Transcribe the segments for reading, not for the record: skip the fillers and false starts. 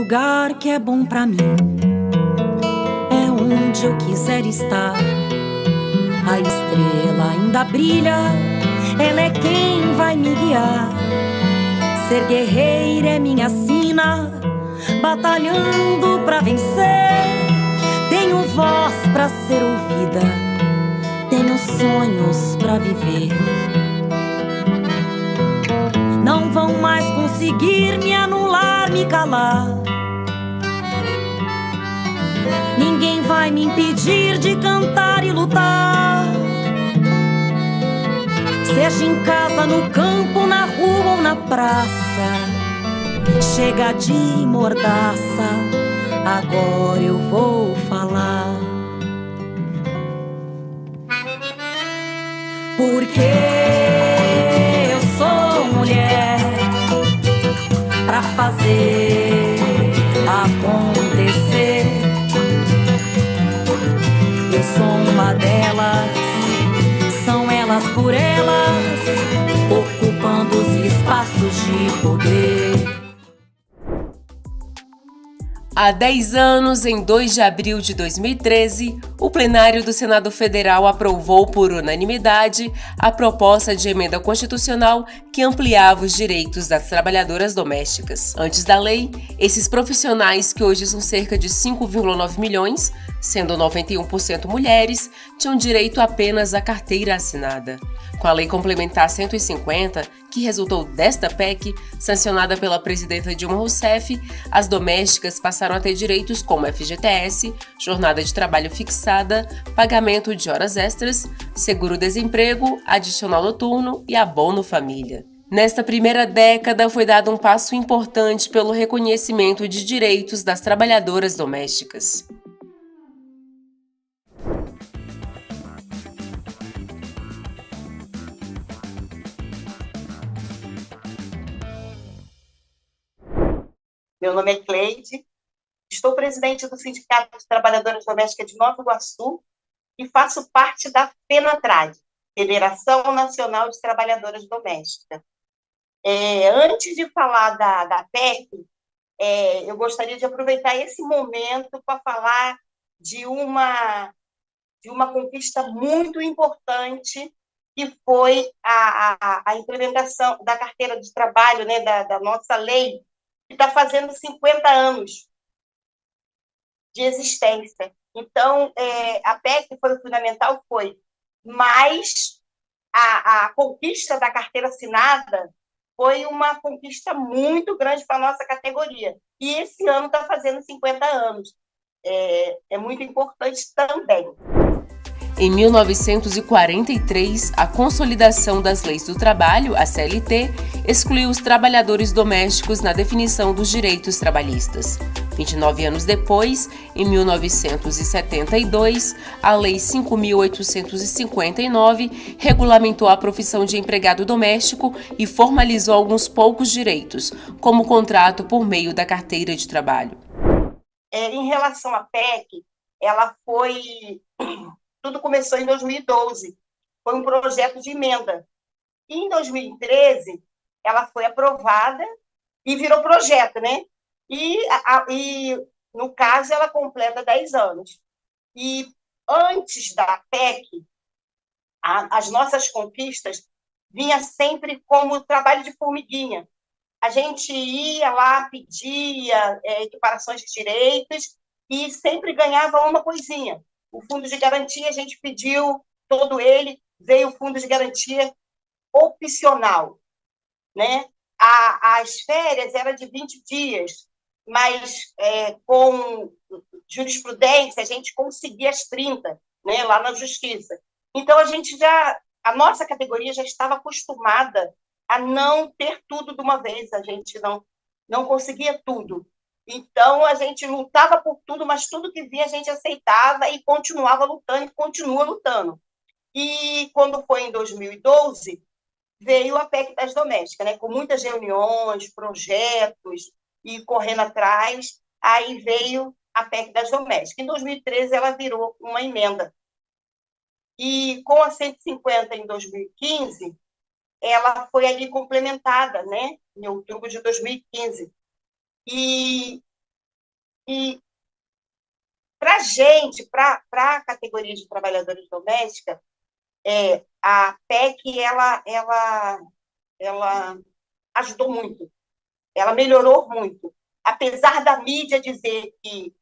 lugar que é bom pra mim é onde eu quiser estar. A estrela ainda brilha, ela é quem vai me guiar. Ser guerreira é minha sina, batalhando pra vencer. Tenho voz pra ser ouvida, tenho sonhos pra viver. Não vão mais conseguir me anular, me calar. Ninguém vai me impedir de cantar e lutar. Seja em casa, no campo, na rua ou na praça. Chega de mordaça, agora eu vou falar. Porque eu sou mulher pra fazer acontecer. Eu sou uma delas, são elas por elas, ocupando os espaços de poder. Há 10 anos, em 2 de abril de 2013, o plenário do Senado Federal aprovou por unanimidade a proposta de emenda constitucional que ampliava os direitos das trabalhadoras domésticas. Antes da lei, esses profissionais, que hoje são cerca de 5,9 milhões, sendo 91% mulheres, tinham direito apenas à carteira assinada. Com a Lei Complementar 150, que resultou desta PEC, sancionada pela presidenta Dilma Rousseff, as domésticas passaram a ter direitos como FGTS, jornada de trabalho fixada, pagamento de horas extras, seguro-desemprego, adicional noturno e abono família. Nesta primeira década, foi dado um passo importante pelo reconhecimento de direitos das trabalhadoras domésticas. Meu nome é Cleide, estou presidente do Sindicato de Trabalhadoras Domésticas de Nova Iguaçu e faço parte da FENATRAD, Federação Nacional de Trabalhadoras Domésticas. Antes de falar da PEC, eu gostaria de aproveitar esse momento para falar de uma conquista muito importante, que foi a implementação da carteira de trabalho, né, da nossa lei, que está fazendo 50 anos de existência. Então, a PEC foi fundamental, mas a conquista da carteira assinada foi uma conquista muito grande para a nossa categoria. E esse ano está fazendo 50 anos. É muito importante também. Em 1943, a Consolidação das Leis do Trabalho, a CLT, excluiu os trabalhadores domésticos na definição dos direitos trabalhistas. 29 anos depois, em 1972, a Lei 5.859 regulamentou a profissão de empregado doméstico e formalizou alguns poucos direitos, como o contrato por meio da carteira de trabalho. Em relação à PEC, tudo começou em 2012, foi um projeto de emenda. E em 2013, ela foi aprovada e virou projeto, né? E no caso, ela completa 10 anos. E antes da PEC, as nossas conquistas vinham sempre como trabalho de formiguinha. A gente ia lá, pedia equiparações de direitos e sempre ganhava uma coisinha. O fundo de garantia, a gente pediu todo ele, veio o fundo de garantia opcional, né? As férias eram de 20 dias, mas com jurisprudência a gente conseguia as 30, né, lá na justiça. Então a nossa categoria já estava acostumada a não ter tudo de uma vez, a gente não conseguia tudo. Então, a gente lutava por tudo, mas tudo que via a gente aceitava e continuava lutando, e continua lutando. E quando foi em 2012, veio a PEC das domésticas, né? Com muitas reuniões, projetos e correndo atrás, aí veio a PEC das domésticas. Em 2013, ela virou uma emenda. E com a 150 em 2015, ela foi ali complementada, né? Em outubro de 2015. E E para a gente, para a categoria de trabalhadoras domésticas, a PEC ela ajudou muito, ela melhorou muito. Apesar da mídia dizer que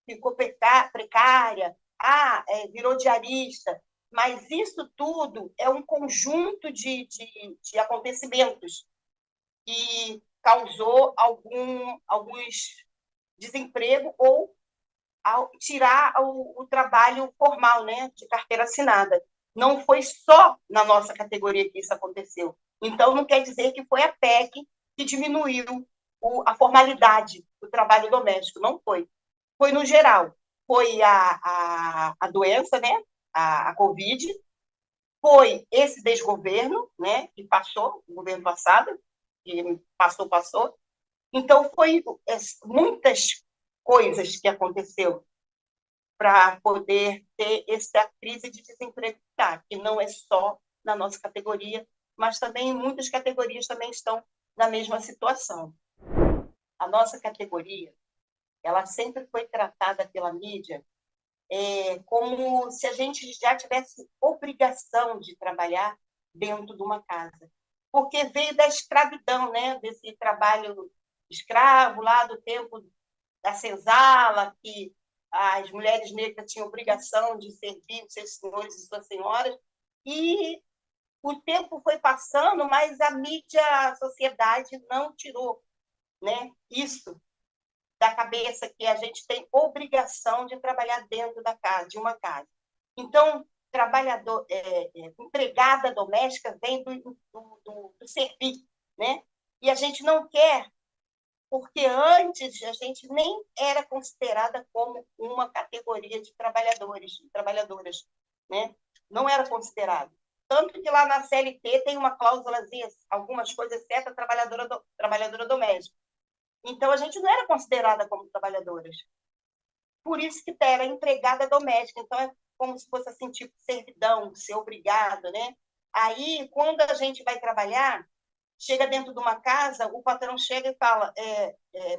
ficou precária, virou diarista, mas isso tudo é um conjunto de acontecimentos que causou alguns desemprego ou tirar o trabalho formal, né, de carteira assinada. Não foi só na nossa categoria que isso aconteceu. Então, não quer dizer que foi a PEC que diminuiu a formalidade do trabalho doméstico. Não foi. Foi no geral. Foi a doença, né, a Covid, foi esse desgoverno, né, que passou, o governo passado, que passou. Então, foi muitas coisas que aconteceu para poder ter essa crise de desemprego, que não é só na nossa categoria, mas também em muitas categorias também estão na mesma situação. A nossa categoria, ela sempre foi tratada pela mídia como se a gente já tivesse obrigação de trabalhar dentro de uma casa, porque veio da escravidão, né? Desse trabalho escravo lá do tempo da senzala, que as mulheres negras tinham obrigação de servir os seus senhores e suas senhoras, e o tempo foi passando, mas a mídia, a sociedade não tirou, né, isso da cabeça, que a gente tem obrigação de trabalhar dentro da casa, de uma casa. Então, empregada doméstica vem do servir, né? E a gente não quer, porque antes a gente nem era considerada como uma categoria de trabalhadores e trabalhadoras, né? Não era considerado. Tanto que lá na CLT tem uma cláusulazinha, algumas coisas certas, trabalhadora doméstica. Então, a gente não era considerada como trabalhadoras. Por isso que era empregada doméstica. Então, é como se fosse assim, tipo, servidão, ser obrigado, né? Aí, quando a gente vai trabalhar, chega dentro de uma casa, o patrão chega e fala,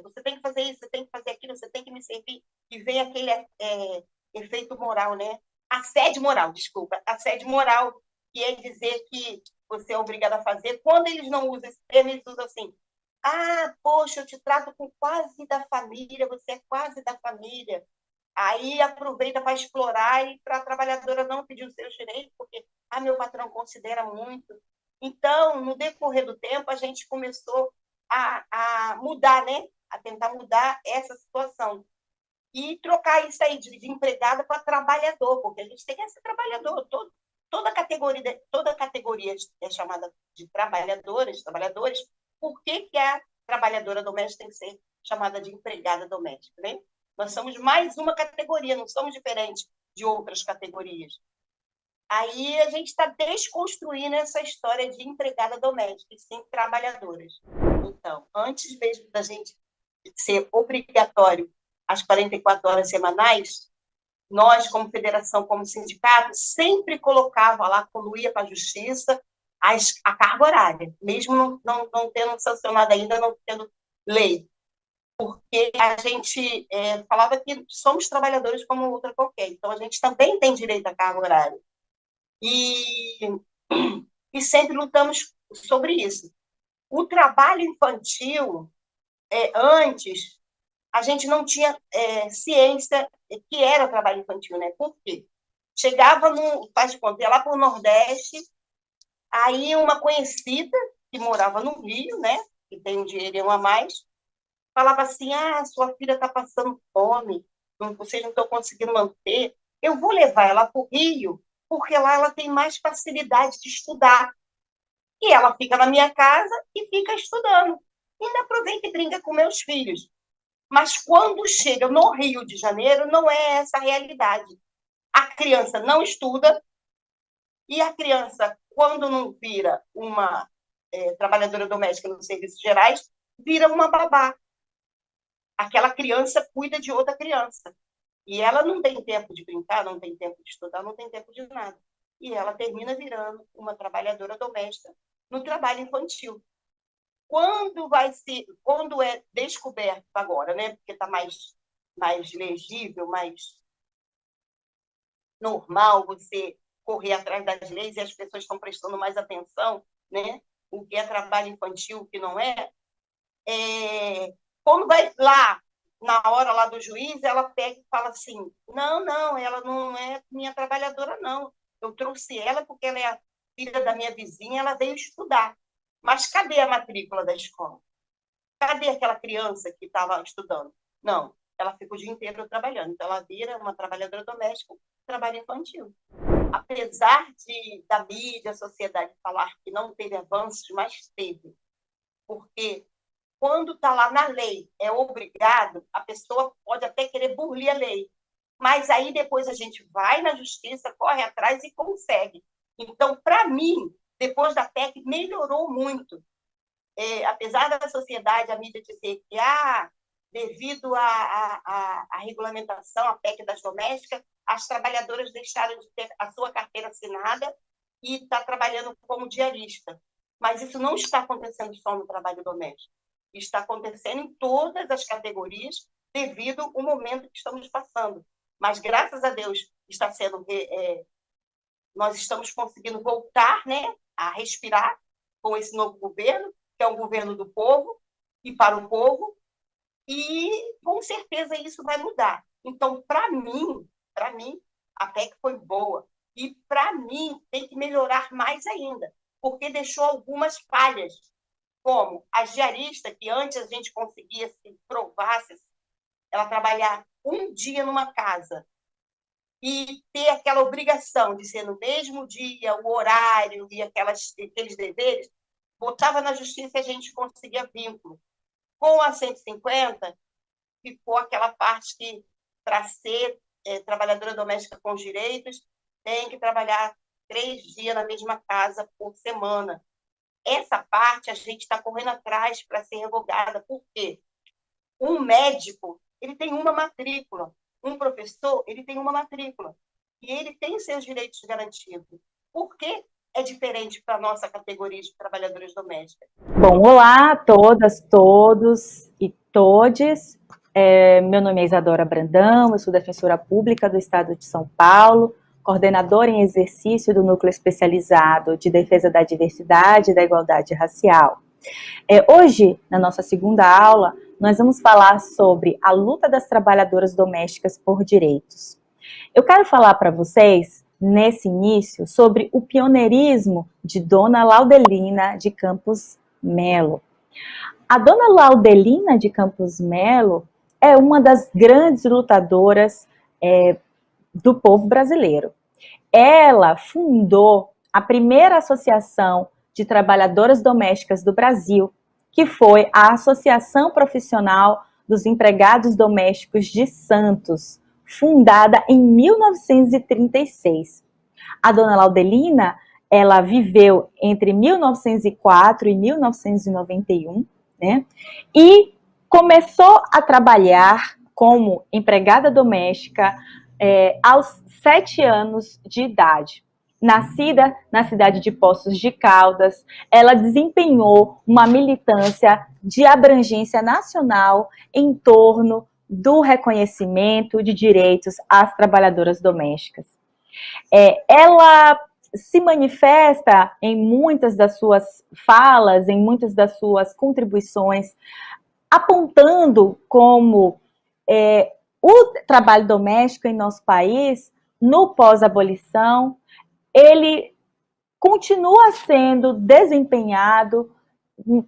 você tem que fazer isso, você tem que fazer aquilo, você tem que me servir, e vem aquele efeito moral, né? Assédio moral, desculpa, assédio moral, que é dizer que você é obrigado a fazer. Quando eles não usam esse termo, eles usam assim, poxa, eu te trato com quase da família, você é quase da família. Aí aproveita para explorar e para a trabalhadora não pedir os seus direitos, porque meu patrão considera muito. Então, no decorrer do tempo, a gente começou a mudar, né? A tentar mudar essa situação. E trocar isso aí de empregada para trabalhador, porque a gente tem esse trabalhador. Toda categoria é chamada de trabalhadores. Por que a trabalhadora doméstica tem que ser chamada de empregada doméstica, né? Nós somos mais uma categoria, não somos diferentes de outras categorias. Aí a gente está desconstruindo essa história de empregada doméstica, e sim trabalhadoras. Então, antes mesmo da gente ser obrigatório as 44 horas semanais, nós, como federação, como sindicato, sempre colocava lá, quando ia para a justiça, a carga horária, mesmo não tendo sancionado ainda, não tendo lei. Porque a gente falava que somos trabalhadores como outra qualquer, então a gente também tem direito à carga horária. E sempre lutamos sobre isso. O trabalho infantil, antes, a gente não tinha ciência que era trabalho infantil, né? Por quê? Chegava faz de conta, ia lá para o Nordeste, aí uma conhecida que morava no Rio, né? Que tem um dinheirinho a mais, falava assim, sua filha está passando fome, vocês não estão conseguindo manter, eu vou levar ela para o Rio, porque lá ela tem mais facilidade de estudar. E ela fica na minha casa e fica estudando. E ainda aproveita e brinca com meus filhos. Mas quando chega no Rio de Janeiro, não é essa a realidade. A criança não estuda, e a criança, quando não vira uma trabalhadora doméstica nos serviços gerais, vira uma babá. Aquela criança cuida de outra criança. E ela não tem tempo de brincar, não tem tempo de estudar, não tem tempo de nada. E ela termina virando uma trabalhadora doméstica no trabalho infantil. quando é descoberto agora, né? Porque está mais legível, mais normal você correr atrás das leis e as pessoas estão prestando mais atenção, né? O que é trabalho infantil, o que não é. Quando vai lá, na hora lá do juiz, ela pega e fala assim, não, ela não é minha trabalhadora, não. Eu trouxe ela porque ela é a filha da minha vizinha, ela veio estudar. Mas cadê a matrícula da escola? Cadê aquela criança que estava estudando? Não, ela fica o dia inteiro trabalhando. Então, ela vira uma trabalhadora doméstica, trabalho infantil. Apesar da mídia, a sociedade falar que não teve avanços, mas teve. Porque quando está lá na lei, é obrigado, a pessoa pode até querer burlar a lei. Mas aí depois a gente vai na justiça, corre atrás e consegue. Então, para mim, depois da PEC, melhorou muito. Apesar da sociedade, a mídia dizer que, devido à regulamentação, à PEC das domésticas, as trabalhadoras deixaram de ter a sua carteira assinada e está trabalhando como diarista. Mas isso não está acontecendo só no trabalho doméstico. Está acontecendo em todas as categorias, devido ao momento que estamos passando. Mas, graças a Deus, nós estamos conseguindo voltar, né, a respirar com esse novo governo, que é um governo do povo e para o povo, e com certeza isso vai mudar. Então, para mim, a PEC foi boa, e para mim tem que melhorar mais ainda, porque deixou algumas falhas, como a diarista, que antes a gente conseguia se provar, ela trabalhar um dia numa casa, e ter aquela obrigação de ser no mesmo dia, o horário e aqueles deveres, botava na justiça e a gente conseguia vínculo. Com a 150, ficou aquela parte que, para ser trabalhadora doméstica com direitos, tem que trabalhar 3 dias na mesma casa por semana. Essa parte a gente está correndo atrás para ser revogada. Por quê? Um médico, ele tem uma matrícula. Um professor, ele tem uma matrícula. E ele tem seus direitos garantidos. Por que é diferente para a nossa categoria de trabalhadoras domésticas? Bom, olá a todas, todos e todes. Meu nome é Isadora Brandão, eu sou defensora pública do Estado de São Paulo, coordenadora em exercício do Núcleo Especializado de Defesa da Diversidade e da Igualdade Racial. Hoje, na nossa segunda aula, nós vamos falar sobre a luta das trabalhadoras domésticas por direitos. Eu quero falar para vocês, nesse início, sobre o pioneirismo de Dona Laudelina de Campos Melo. A Dona Laudelina de Campos Melo é uma das grandes lutadoras do povo brasileiro. Ela fundou a primeira associação de trabalhadoras domésticas do Brasil, que foi a Associação Profissional dos Empregados Domésticos de Santos, fundada em 1936. A Dona Laudelina, ela viveu entre 1904 e 1991, né? E começou a trabalhar como empregada doméstica aos 7 anos de idade. Nascida na cidade de Poços de Caldas, ela desempenhou uma militância de abrangência nacional em torno do reconhecimento de direitos às trabalhadoras domésticas. Ela se manifesta em muitas das suas falas, em muitas das suas contribuições, apontando como o trabalho doméstico em nosso país, no pós-abolição, ele continua sendo desempenhado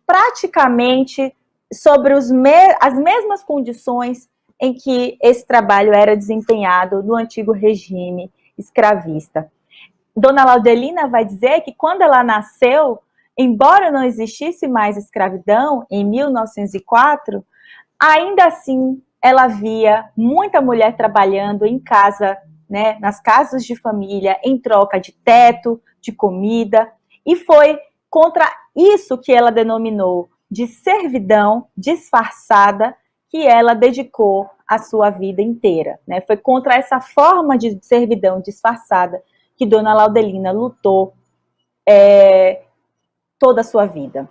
praticamente sobre as mesmas condições em que esse trabalho era desempenhado no antigo regime escravista. Dona Laudelina vai dizer que quando ela nasceu, embora não existisse mais escravidão em 1904, ainda assim ela via muita mulher trabalhando em casa, né, nas casas de família, em troca de teto, de comida, e foi contra isso que ela denominou de servidão disfarçada que ela dedicou a sua vida inteira, né? Foi contra essa forma de servidão disfarçada que Dona Laudelina lutou toda a sua vida.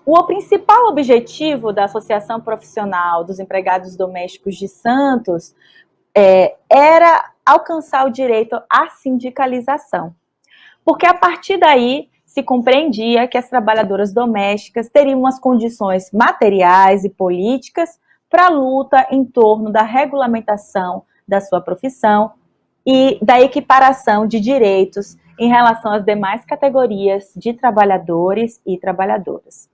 O principal objetivo da Associação Profissional dos Empregados Domésticos de Santos era alcançar o direito à sindicalização, porque a partir daí se compreendia que as trabalhadoras domésticas teriam as condições materiais e políticas para a luta em torno da regulamentação da sua profissão e da equiparação de direitos em relação às demais categorias de trabalhadores e trabalhadoras.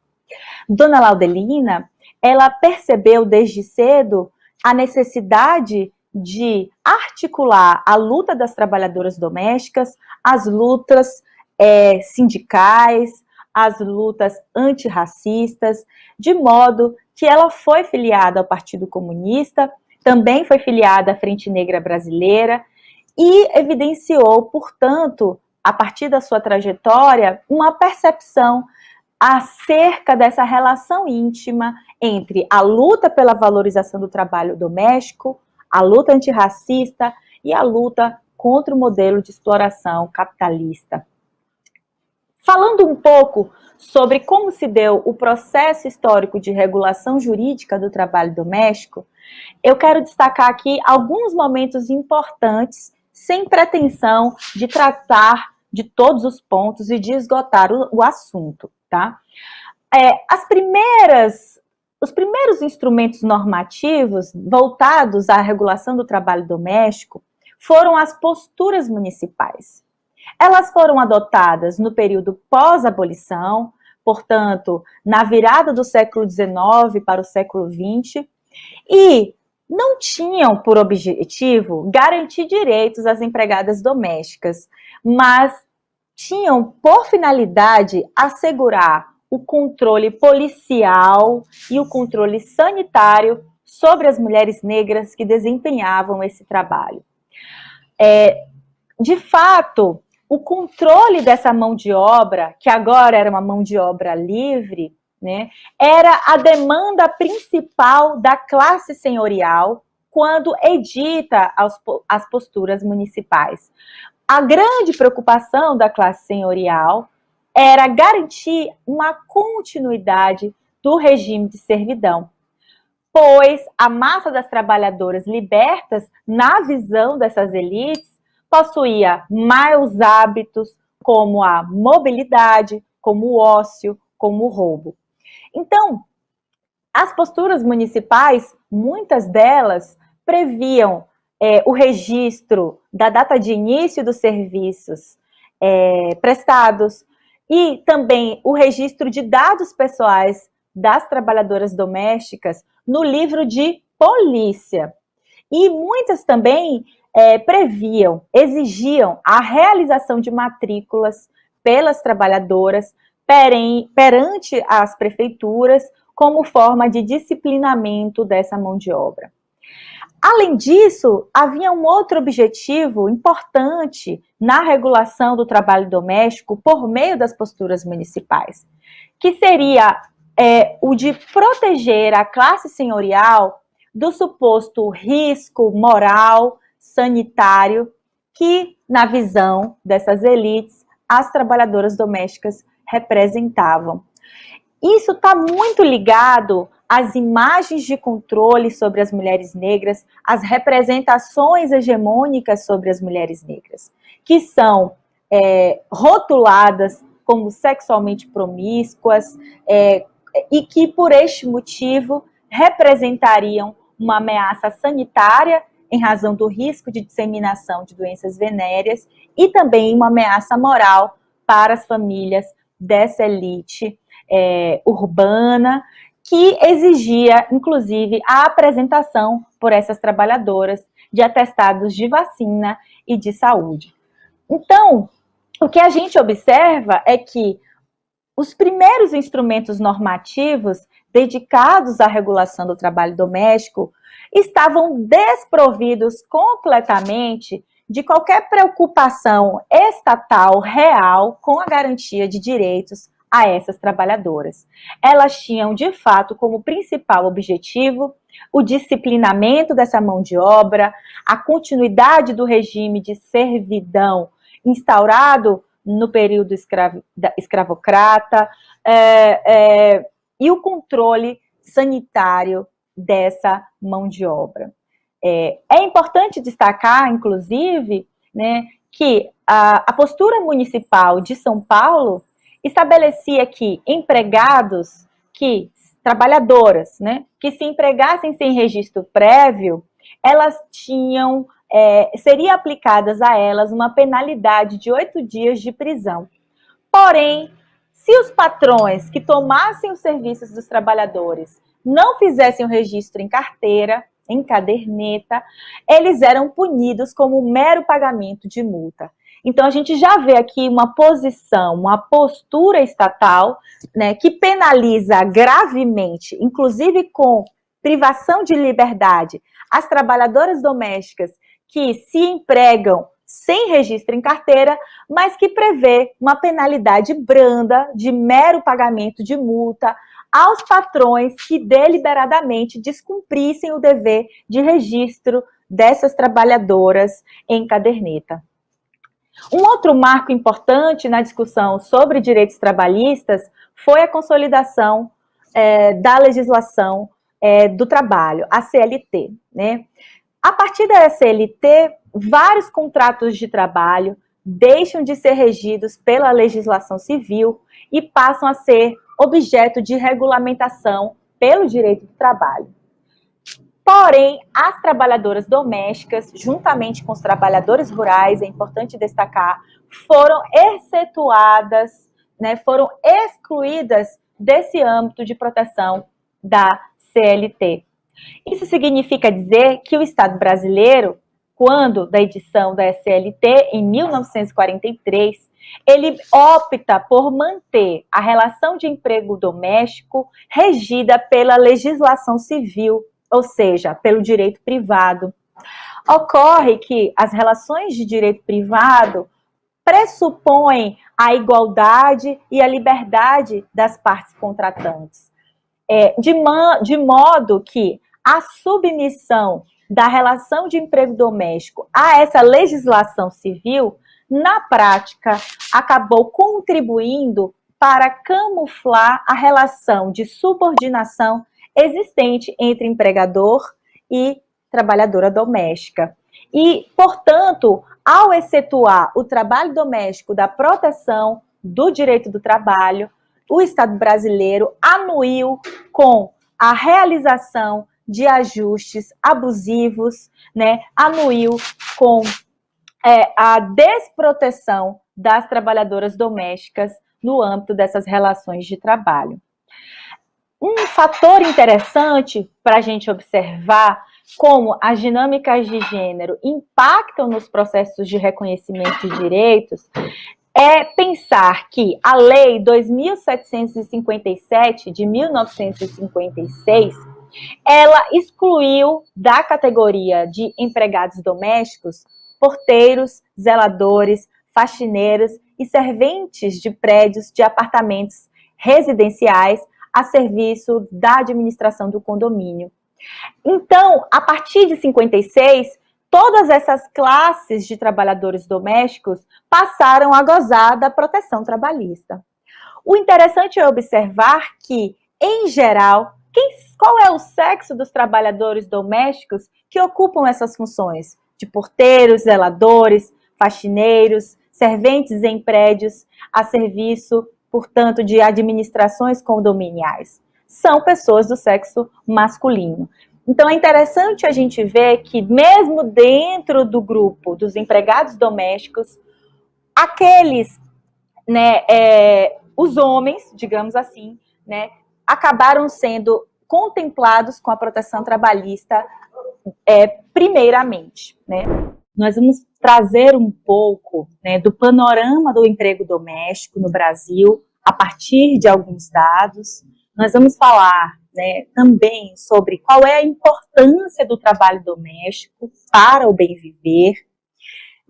Dona Laudelina, ela percebeu desde cedo a necessidade de articular a luta das trabalhadoras domésticas, as lutas sindicais, as lutas antirracistas, de modo que ela foi filiada ao Partido Comunista, também foi filiada à Frente Negra Brasileira e evidenciou, portanto, a partir da sua trajetória, uma percepção acerca dessa relação íntima entre a luta pela valorização do trabalho doméstico, a luta antirracista e a luta contra o modelo de exploração capitalista. Falando um pouco sobre como se deu o processo histórico de regulação jurídica do trabalho doméstico, eu quero destacar aqui alguns momentos importantes, sem pretensão de tratar de todos os pontos e de esgotar o assunto, tá? Os primeiros instrumentos normativos voltados à regulação do trabalho doméstico foram as posturas municipais. Elas foram adotadas no período pós-abolição, portanto, na virada do século XIX para o século XX, e não tinham por objetivo garantir direitos às empregadas domésticas, mas tinham por finalidade assegurar o controle policial e o controle sanitário sobre as mulheres negras que desempenhavam esse trabalho. De fato, o controle dessa mão de obra, que agora era uma mão de obra livre, né, era a demanda principal da classe senhorial quando edita as posturas municipais. A grande preocupação da classe senhorial era garantir uma continuidade do regime de servidão, pois a massa das trabalhadoras libertas, na visão dessas elites, possuía maus hábitos, como a mobilidade, como o ócio, como o roubo. Então, as posturas municipais, muitas delas previam o registro da data de início dos serviços prestados e também o registro de dados pessoais das trabalhadoras domésticas no livro de polícia. E muitas também exigiam a realização de matrículas pelas trabalhadoras perante as prefeituras como forma de disciplinamento dessa mão de obra. Além disso, havia um outro objetivo importante na regulação do trabalho doméstico por meio das posturas municipais, que seria o de proteger a classe senhorial do suposto risco moral, sanitário, que, na visão dessas elites, as trabalhadoras domésticas representavam. Isso está muito ligado às imagens de controle sobre as mulheres negras, às representações hegemônicas sobre as mulheres negras, que são rotuladas como sexualmente promíscuas e que, por este motivo, representariam uma ameaça sanitária em razão do risco de disseminação de doenças venéreas e também uma ameaça moral para as famílias dessa elite urbana, que exigia, inclusive, a apresentação por essas trabalhadoras de atestados de vacina e de saúde. Então, o que a gente observa é que os primeiros instrumentos normativos dedicados à regulação do trabalho doméstico estavam desprovidos completamente de qualquer preocupação estatal real com a garantia de direitos a essas trabalhadoras. Elas tinham, de fato, como principal objetivo o disciplinamento dessa mão de obra, a continuidade do regime de servidão instaurado no período escravocrata, e o controle sanitário dessa mão de obra. É importante destacar, inclusive, né, que a postura municipal de São Paulo estabelecia que empregados, trabalhadoras, né, que se empregassem sem registro prévio, elas tinham, seria aplicadas a elas uma penalidade de 8 dias de prisão. Porém, se os patrões que tomassem os serviços dos trabalhadores não fizessem o registro em carteira, em caderneta, eles eram punidos como um mero pagamento de multa. Então, a gente já vê aqui uma posição, uma postura estatal, né, que penaliza gravemente, inclusive com privação de liberdade, as trabalhadoras domésticas que se empregam sem registro em carteira, mas que prevê uma penalidade branda de mero pagamento de multa aos patrões que deliberadamente descumprissem o dever de registro dessas trabalhadoras em caderneta. Um outro marco importante na discussão sobre direitos trabalhistas foi a consolidação da legislação do trabalho, a CLT, né? A partir da CLT, vários contratos de trabalho deixam de ser regidos pela legislação civil e passam a ser objeto de regulamentação pelo direito do trabalho. Porém, as trabalhadoras domésticas, juntamente com os trabalhadores rurais, é importante destacar, foram excetuadas, né, foram excluídas desse âmbito de proteção da CLT. Isso significa dizer que o Estado brasileiro, quando da edição da CLT, em 1943, ele opta por manter a relação de emprego doméstico regida pela legislação civil, ou seja, pelo direito privado. Ocorre que as relações de direito privado pressupõem a igualdade e a liberdade das partes contratantes, de modo que a submissão da relação de emprego doméstico a essa legislação civil, na prática, acabou contribuindo para camuflar a relação de subordinação existente entre empregador e trabalhadora doméstica. E, portanto, ao excetuar o trabalho doméstico da proteção do direito do trabalho, o Estado brasileiro anuiu com a realização de ajustes abusivos, né, anuiu com a desproteção das trabalhadoras domésticas no âmbito dessas relações de trabalho. Um fator interessante para a gente observar como as dinâmicas de gênero impactam nos processos de reconhecimento de direitos é pensar que a Lei 2.757, de 1956, ela excluiu da categoria de empregados domésticos porteiros, zeladores, faxineiros e serventes de prédios de apartamentos residenciais a serviço da administração do condomínio. Então, a partir de 56, todas essas classes de trabalhadores domésticos passaram a gozar da proteção trabalhista. O interessante é observar que, em geral, qual é o sexo dos trabalhadores domésticos que ocupam essas funções? De porteiros, zeladores, faxineiros, serventes em prédios a serviço, portanto, de administrações condominiais. São pessoas do sexo masculino. Então, é interessante a gente ver que, mesmo dentro do grupo dos empregados domésticos, aqueles, né, os homens, digamos assim, né, acabaram sendo contemplados com a proteção trabalhista primeiramente, né? Nós vamos trazer um pouco, né, do panorama do emprego doméstico no Brasil, a partir de alguns dados. Nós vamos falar, né, também sobre qual é a importância do trabalho doméstico para o bem viver.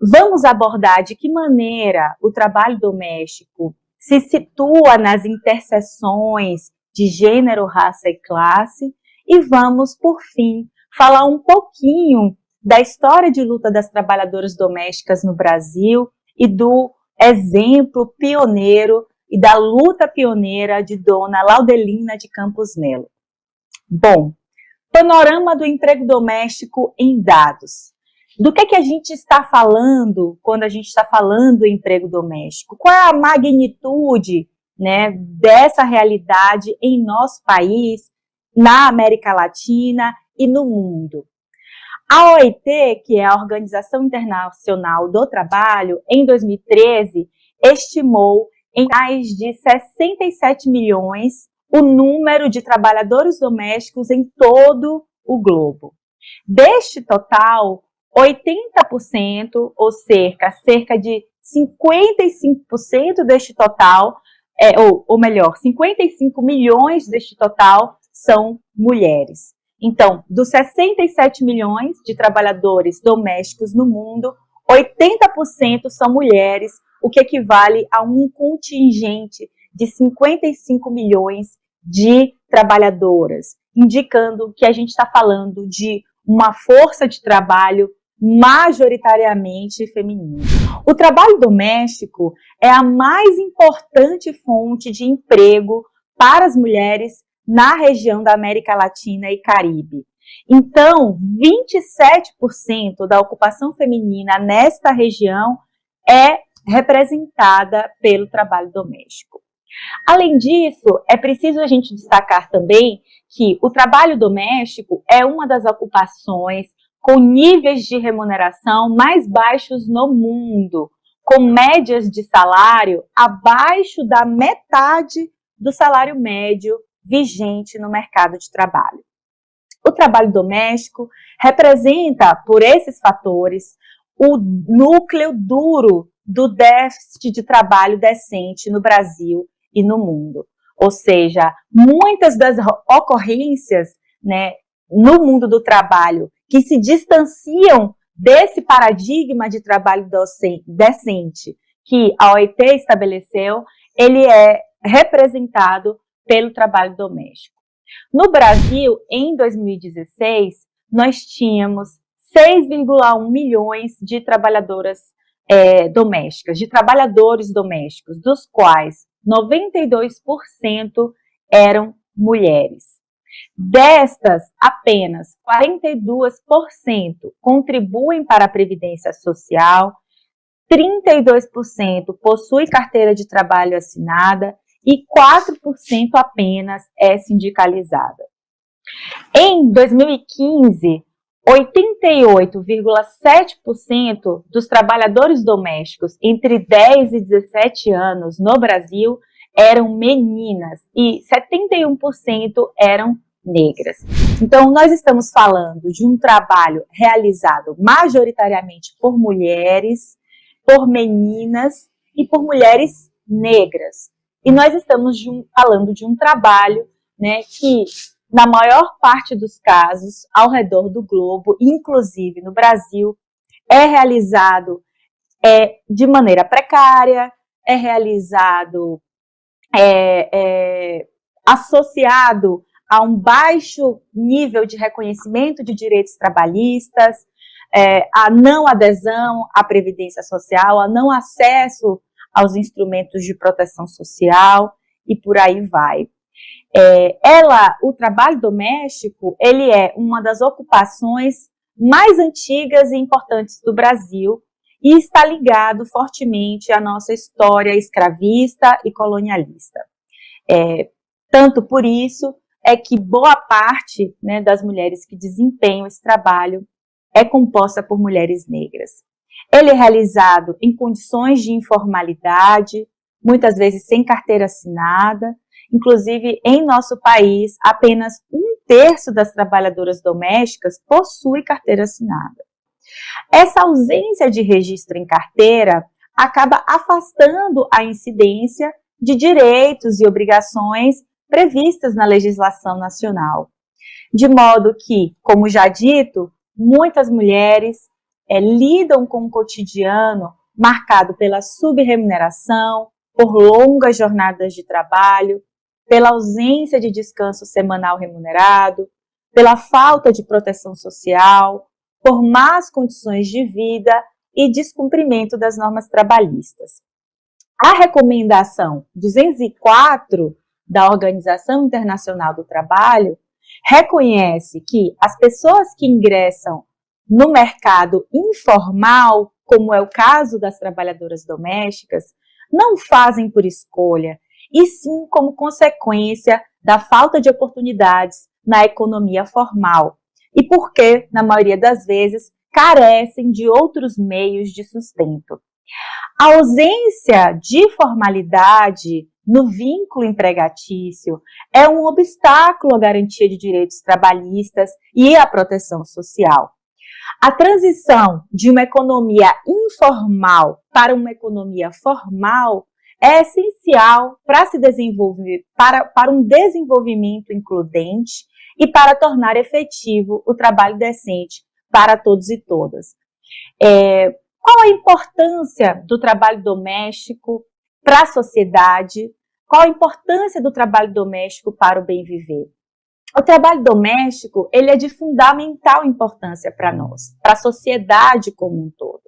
Vamos abordar de que maneira o trabalho doméstico se situa nas interseções de gênero, raça e classe. E vamos, por fim, falar um pouquinho da história de luta das trabalhadoras domésticas no Brasil e do exemplo pioneiro e da luta pioneira de Dona Laudelina de Campos Melo. Bom, panorama do emprego doméstico em dados. Do que a gente está falando quando a gente está falando em emprego doméstico? Qual é a magnitude, né, dessa realidade em nosso país, na América Latina e no mundo? A OIT, que é a Organização Internacional do Trabalho, em 2013, estimou em mais de 67 milhões o número de trabalhadores domésticos em todo o globo. Deste total, 80%, ou cerca de 55% deste total, ou melhor, 55 milhões deste total são mulheres. Então, dos 67 milhões de trabalhadores domésticos no mundo, 80% são mulheres, o que equivale a um contingente de 55 milhões de trabalhadoras, indicando que a gente está falando de uma força de trabalho majoritariamente feminina. O trabalho doméstico é a mais importante fonte de emprego para as mulheres na região da América Latina e Caribe. Então, 27% da ocupação feminina nesta região é representada pelo trabalho doméstico. Além disso, é preciso a gente destacar também que o trabalho doméstico é uma das ocupações com níveis de remuneração mais baixos no mundo, com médias de salário abaixo da metade do salário médio vigente no mercado de trabalho. O trabalho doméstico representa, por esses fatores, o núcleo duro do déficit de trabalho decente no Brasil e no mundo. Ou seja, muitas das ocorrências, né, no mundo do trabalho que se distanciam desse paradigma de trabalho decente que a OIT estabeleceu, ele é representado pelo trabalho doméstico. No Brasil, em 2016, nós tínhamos 6,1 milhões de trabalhadoras domésticas, de trabalhadores domésticos, dos quais 92% eram mulheres. Destas, apenas 42% contribuem para a Previdência Social, 32% possui carteira de trabalho assinada e 4% apenas é sindicalizada. Em 2015, 88,7% dos trabalhadores domésticos entre 10 e 17 anos no Brasil eram meninas e 71% eram negras. Então, nós estamos falando de um trabalho realizado majoritariamente por mulheres, por meninas e por mulheres negras. E nós estamos falando de um trabalho, né, que, na maior parte dos casos, ao redor do globo, inclusive no Brasil, é realizado de maneira precária, é realizado associado a um baixo nível de reconhecimento de direitos trabalhistas, a não adesão à Previdência Social, a não acesso aos instrumentos de proteção social e por aí vai. O trabalho doméstico, ele é uma das ocupações mais antigas e importantes do Brasil e está ligado fortemente à nossa história escravista e colonialista. Tanto por isso é que boa parte, né, das mulheres que desempenham esse trabalho é composta por mulheres negras. Ele é realizado em condições de informalidade, muitas vezes sem carteira assinada. Inclusive, em nosso país, apenas 1/3 das trabalhadoras domésticas possui carteira assinada. Essa ausência de registro em carteira acaba afastando a incidência de direitos e obrigações previstas na legislação nacional. De modo que, como já dito, muitas mulheres lidam com um cotidiano marcado pela subremuneração, por longas jornadas de trabalho, pela ausência de descanso semanal remunerado, pela falta de proteção social, por más condições de vida e descumprimento das normas trabalhistas. A recomendação 204 da Organização Internacional do Trabalho reconhece que as pessoas que ingressam no mercado informal, como é o caso das trabalhadoras domésticas, não fazem por escolha, e sim como consequência da falta de oportunidades na economia formal, e porque, na maioria das vezes, carecem de outros meios de sustento. A ausência de formalidade no vínculo empregatício é um obstáculo à garantia de direitos trabalhistas e à proteção social. A transição de uma economia informal para uma economia formal é essencial para se desenvolver, para um desenvolvimento includente e para tornar efetivo o trabalho decente para todos e todas. Qual a importância do trabalho doméstico para a sociedade? Qual a importância do trabalho doméstico para o bem viver? O trabalho doméstico, ele é de fundamental importância para nós, para a sociedade como um todo.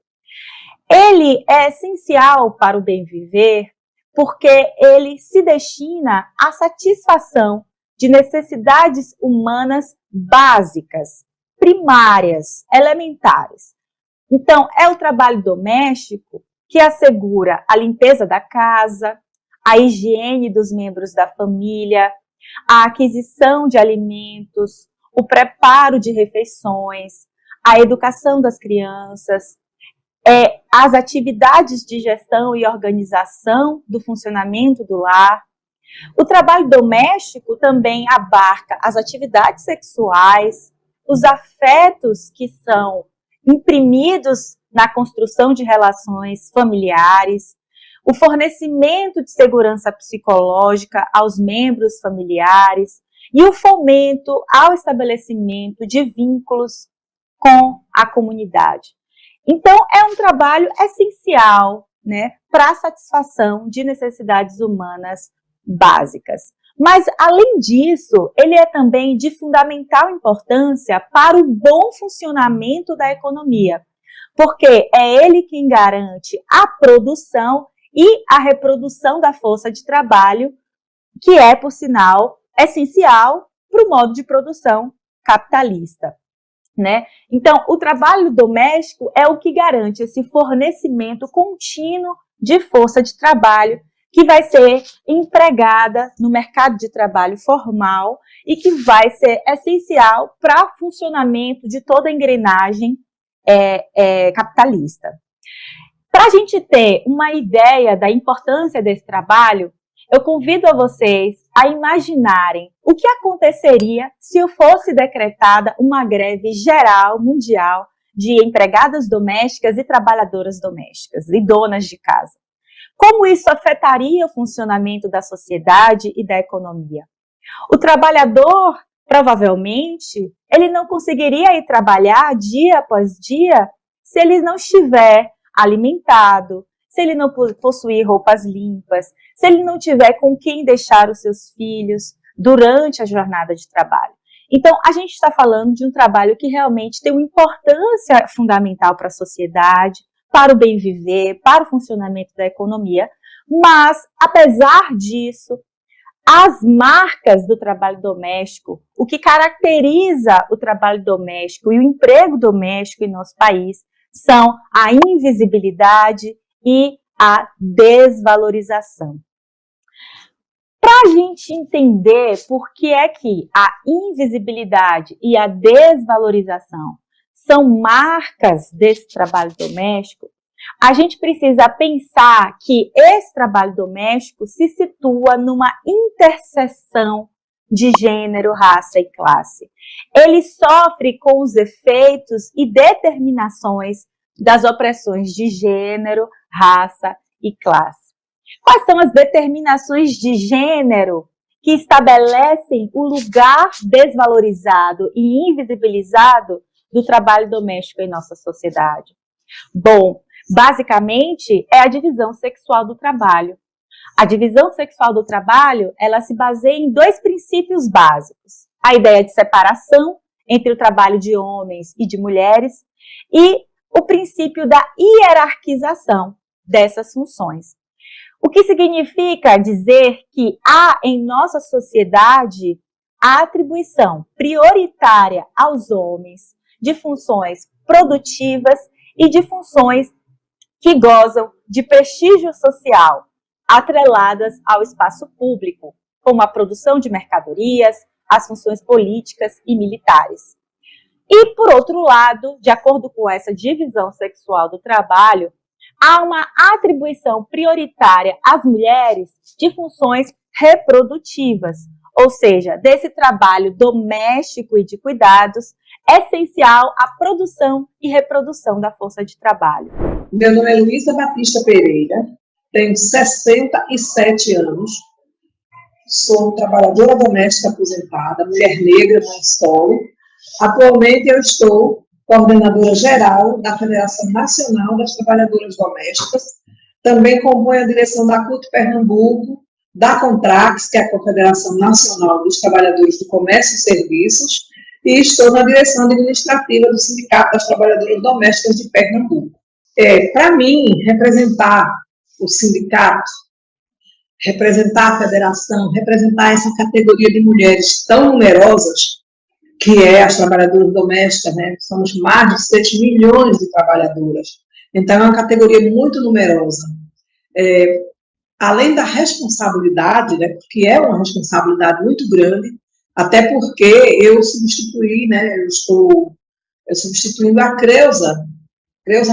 Ele é essencial para o bem viver porque ele se destina à satisfação de necessidades humanas básicas, primárias, elementares. Então, é o trabalho doméstico que assegura a limpeza da casa, a higiene dos membros da família, a aquisição de alimentos, o preparo de refeições, a educação das crianças, as atividades de gestão e organização do funcionamento do lar. O trabalho doméstico também abarca as atividades sexuais, os afetos que são imprimidos na construção de relações familiares, o fornecimento de segurança psicológica aos membros familiares e o fomento ao estabelecimento de vínculos com a comunidade. Então, é um trabalho essencial, né, para a satisfação de necessidades humanas básicas. Mas, além disso, ele é também de fundamental importância para o bom funcionamento da economia, porque é ele quem garante a produção e a reprodução da força de trabalho, que é, por sinal, essencial para o modo de produção capitalista, né? Então, o trabalho doméstico é o que garante esse fornecimento contínuo de força de trabalho que vai ser empregada no mercado de trabalho formal e que vai ser essencial para o funcionamento de toda a engrenagem capitalista. Para a gente ter uma ideia da importância desse trabalho, eu convido a vocês a imaginarem o que aconteceria se fosse decretada uma greve geral, mundial, de empregadas domésticas e trabalhadoras domésticas e donas de casa. Como isso afetaria o funcionamento da sociedade e da economia? O trabalhador, provavelmente, ele não conseguiria ir trabalhar dia após dia se ele não estiver alimentado, se ele não possuir roupas limpas, se ele não tiver com quem deixar os seus filhos durante a jornada de trabalho. Então, a gente está falando de um trabalho que realmente tem uma importância fundamental para a sociedade, para o bem viver, para o funcionamento da economia, mas, apesar disso, as marcas do trabalho doméstico, o que caracteriza o trabalho doméstico e o emprego doméstico em nosso país, são a invisibilidade e a desvalorização. Para a gente entender por que é que a invisibilidade e a desvalorização são marcas desse trabalho doméstico, a gente precisa pensar que esse trabalho doméstico se situa numa interseção de gênero, raça e classe. Ele sofre com os efeitos e determinações das opressões de gênero, raça e classe. Quais são as determinações de gênero que estabelecem o lugar desvalorizado e invisibilizado do trabalho doméstico em nossa sociedade? Bom, basicamente é a divisão sexual do trabalho. A divisão sexual do trabalho, ela se baseia em dois princípios básicos. A ideia de separação entre o trabalho de homens e de mulheres e o princípio da hierarquização dessas funções. O que significa dizer que há em nossa sociedade a atribuição prioritária aos homens de funções produtivas e de funções que gozam de prestígio social, atreladas ao espaço público, como a produção de mercadorias, as funções políticas e militares. E, por outro lado, de acordo com essa divisão sexual do trabalho, há uma atribuição prioritária às mulheres de funções reprodutivas, ou seja, desse trabalho doméstico e de cuidados, essencial à produção e reprodução da força de trabalho. Meu nome é Luísa Batista Pereira, tenho 67 anos, sou trabalhadora doméstica aposentada, mulher negra, mãe solo. Atualmente eu estou coordenadora geral da Federação Nacional das Trabalhadoras Domésticas, também componho a direção da CUT Pernambuco, da Contrax, que é a Confederação Nacional dos Trabalhadores do Comércio e Serviços, e estou na direção administrativa do Sindicato das Trabalhadoras Domésticas de Pernambuco. Para mim, representar o sindicato, representar a federação, representar essa categoria de mulheres tão numerosas, que é as trabalhadoras domésticas, né? Somos mais de 6 milhões de trabalhadoras. Então, é uma categoria muito numerosa. Além da responsabilidade, né, porque é uma responsabilidade muito grande, até porque eu substituí, né, eu estou substituindo a Creuza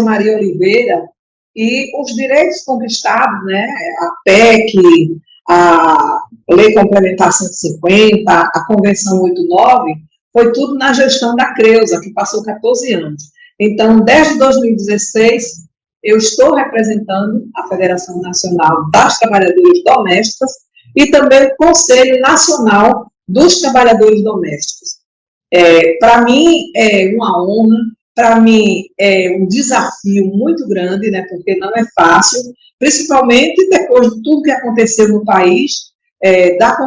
Maria Oliveira, e os direitos conquistados, né, a PEC, a Lei Complementar 150, a Convenção 89, foi tudo na gestão da Creuza, que passou 14 anos. Então, desde 2016, eu estou representando a Federação Nacional das Trabalhadoras Domésticas e também o Conselho Nacional dos Trabalhadores Domésticos. Para mim, é uma honra, para mim, é um desafio muito grande, né, porque não é fácil, principalmente depois de tudo que aconteceu no país, dar